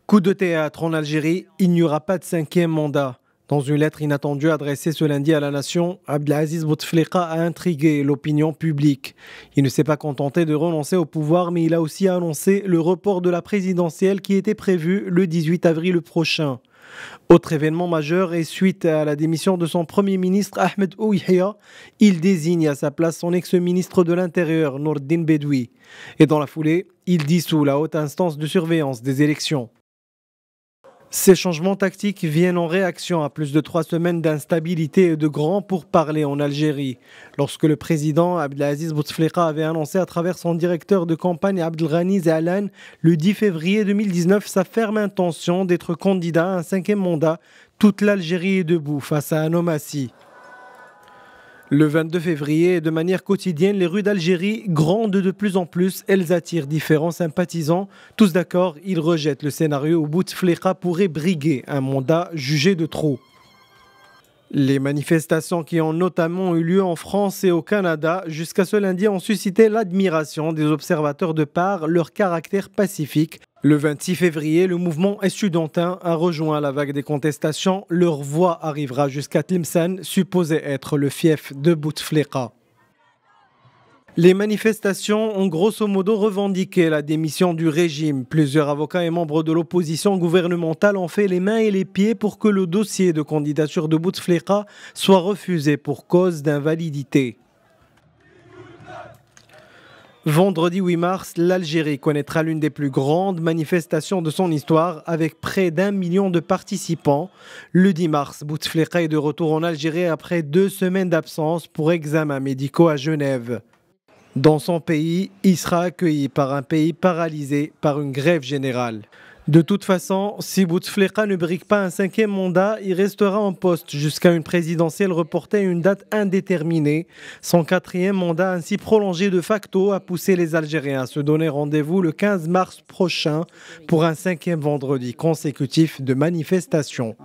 Coup de théâtre en Algérie, il n'y aura pas de cinquième mandat. Dans une lettre inattendue adressée ce lundi à la nation, Abdelaziz Bouteflika a intrigué l'opinion publique. Il ne s'est pas contenté de renoncer au pouvoir, mais il a aussi annoncé le report de la présidentielle qui était prévu le 18 avril prochain. Autre événement majeur et suite à la démission de son premier ministre Ahmed Ouyhia, il désigne à sa place son ex-ministre de l'Intérieur Nourdine Bedoui. Et dans la foulée, il dissout la haute instance de surveillance des élections. Ces changements tactiques viennent en réaction à plus de 3 semaines d'instabilité et de grands pourparlers en Algérie. Lorsque le président Abdelaziz Bouteflika avait annoncé à travers son directeur de campagne Abdelghani Zaalan le 10 février 2019 sa ferme intention d'être candidat à un cinquième mandat, toute l'Algérie est debout face à Anomassi. Le 22 février, de manière quotidienne, les rues d'Algérie grondent de plus en plus. Elles attirent différents sympathisants. Tous d'accord, ils rejettent le scénario où Bouteflika pourrait briguer un mandat jugé de trop. Les manifestations qui ont notamment eu lieu en France et au Canada jusqu'à ce lundi ont suscité l'admiration des observateurs de par leur caractère pacifique. Le 26 février, le mouvement estudiantin a rejoint la vague des contestations. Leur voix arrivera jusqu'à Tlemcen, supposé être le fief de Bouteflika. Les manifestations ont grosso modo revendiqué la démission du régime. Plusieurs avocats et membres de l'opposition gouvernementale ont fait les mains et les pieds pour que le dossier de candidature de Bouteflika soit refusé pour cause d'invalidité. Vendredi 8 mars, l'Algérie connaîtra l'une des plus grandes manifestations de son histoire avec près d'1 million de participants. Le 10 mars, Bouteflika est de retour en Algérie après 2 semaines d'absence pour examens médicaux à Genève. Dans son pays, il sera accueilli par un pays paralysé par une grève générale. De toute façon, si Bouteflika ne brigue pas un cinquième mandat, il restera en poste jusqu'à une présidentielle reportée à une date indéterminée. Son 4e mandat ainsi prolongé de facto a poussé les Algériens à se donner rendez-vous le 15 mars prochain pour un 5e vendredi consécutif de manifestations.